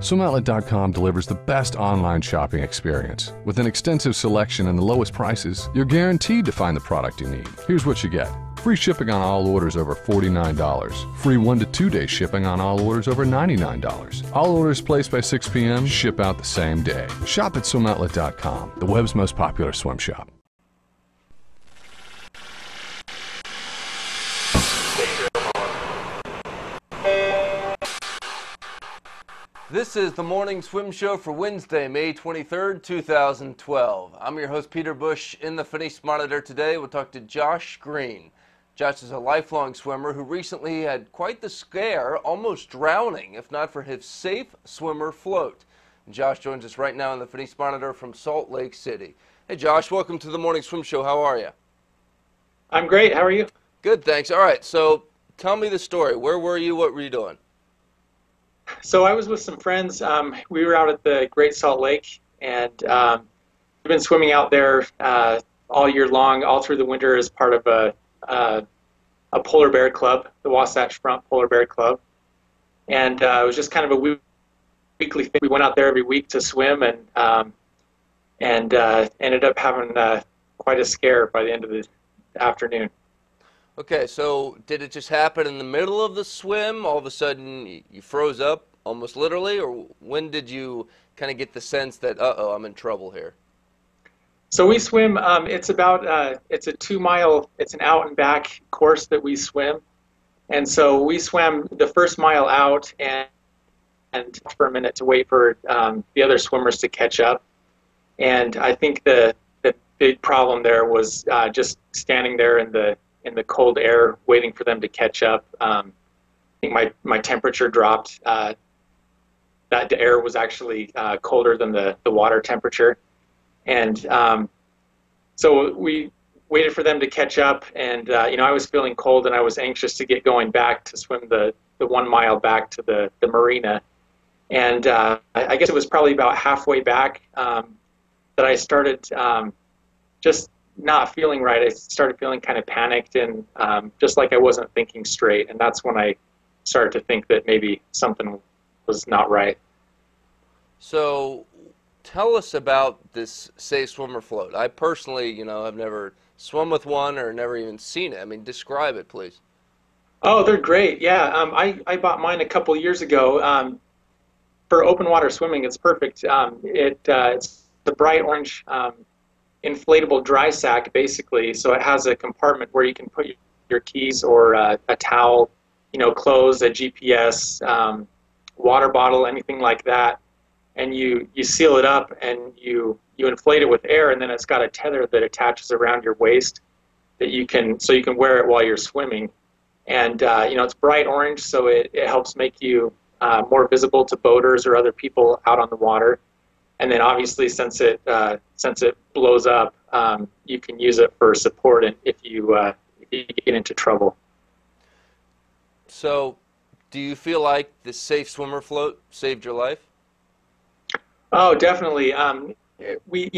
SwimOutlet.com delivers the best online shopping experience. With an extensive selection and the lowest prices, you're guaranteed to find the product you need. Here's what you get. Free shipping on all orders over $49. Free 1 to 2 day shipping on all orders over $99. All orders placed by 6 p.m. ship out the same day. Shop at SwimOutlet.com, the web's most popular swim shop. This is the Morning Swim Show for Wednesday, May 23rd, 2012. I'm your host, Peter Bush. In the Finis Monitor today, we'll talk to Josh Green. Josh is a lifelong swimmer who recently had quite the scare, almost drowning, if not for his safe swimmer float. And Josh joins us right now in the Finis Monitor from Salt Lake City. Hey, Josh, welcome to the Morning Swim Show. How are you? I'm great. How are you? Good, thanks. All right, so tell me the story. Where were you? What were you doing? So I was with some friends. We were out at the Great Salt Lake, and we've been swimming out there all year long, all through the winter as part of a polar bear club, the Wasatch Front Polar Bear Club. And it was just kind of a weekly thing. We went out there every week to swim, and ended up having quite a scare by the end of the afternoon. Okay, so did it just happen in the middle of the swim? All of a sudden you froze up, almost literally? Or when did you kind of get the sense that, uh-oh, I'm in trouble here? So we swim, it's a 2 mile, it's an out and back course that we swim. And so we swam the first mile out and for a minute to wait for the other swimmers to catch up. And I think the big problem there was just standing there in the cold air, waiting for them to catch up. I think my temperature dropped. That air was actually colder than the water temperature. And so we waited for them to catch up, and I was feeling cold, and I was anxious to get going back to swim the 1 mile back to the marina. And I guess it was probably about halfway back that I started just not feeling right. I started feeling kind of panicked and just like I wasn't thinking straight. And that's when I started to think that maybe something was not right. So tell us about this safe swimmer float. I personally, have never swum with one or never even seen it. I mean, describe it, please. Oh, they're great. Yeah, I bought mine a couple years ago. For open water swimming, it's perfect. It's the bright orange inflatable dry sack, basically. So it has a compartment where you can put your keys or a towel, clothes, a GPS, water bottle, anything like that. And you seal it up and you inflate it with air, and then it's got a tether that attaches around your waist that you can wear it while you're swimming. And it's bright orange, so it helps make you more visible to boaters or other people out on the water. And then obviously, since it blows up, you can use it for support if you get into trouble. So, do you feel like the safe swimmer float saved your life? Oh, definitely. We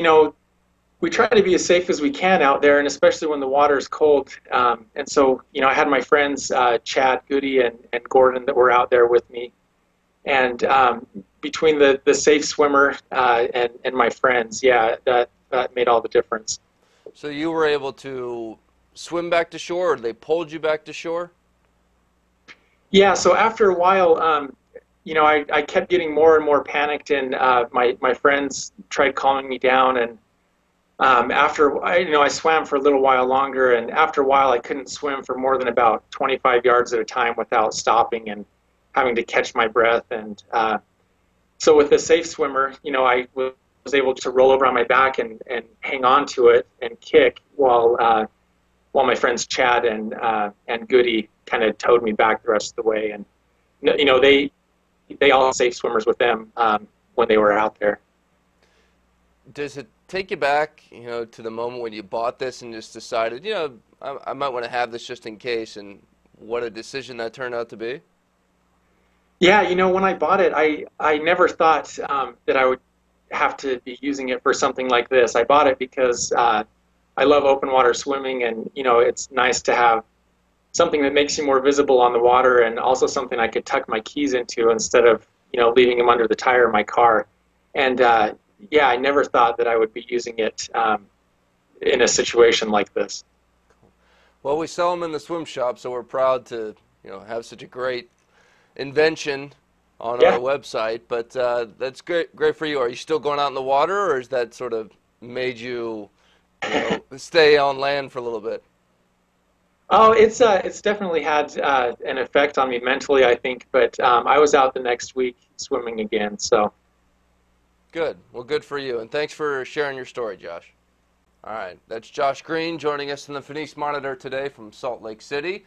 try to be as safe as we can out there, and especially when the water is cold. And so, I had my friends Chad, Goody, and Gordon that were out there with me. And between the safe swimmer and my friends, yeah, that made all the difference. So you were able to swim back to shore, or they pulled you back to shore? Yeah, so after a while, I kept getting more and more panicked, and my friends tried calming me down. And after I swam for a little while longer, and after a while I couldn't swim for more than about 25 yards at a time without stopping and having to catch my breath. And so with the safe swimmer, I was able to roll over on my back and hang on to it and kick while my friends Chad and Goody kind of towed me back the rest of the way. And they all had safe swimmers with them when they were out there. Does it take you back, to the moment when you bought this and just decided, I might want to have this just in case, and what a decision that turned out to be? Yeah, when I bought it, I never thought that I would have to be using it for something like this. I bought it because I love open water swimming, and it's nice to have something that makes you more visible on the water, and also something I could tuck my keys into instead of leaving them under the tire of my car. And yeah, I never thought that I would be using it in a situation like this. Well, we sell them in the swim shop, so we're proud to have such a great invention on Yeah. our website. But that's great for you. Are you still going out in the water, or has that sort of made you, stay on land for a little bit? Oh, it's definitely had an effect on me mentally, I think. But I was out the next week swimming again. So Good. Well, good for you, and thanks for sharing your story, Josh. All right, that's Josh Green joining us in the Phoenice Monitor today from Salt Lake City.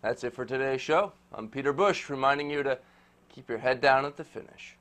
That's it for today's show. I'm Peter Bush, reminding you to keep your head down at the finish.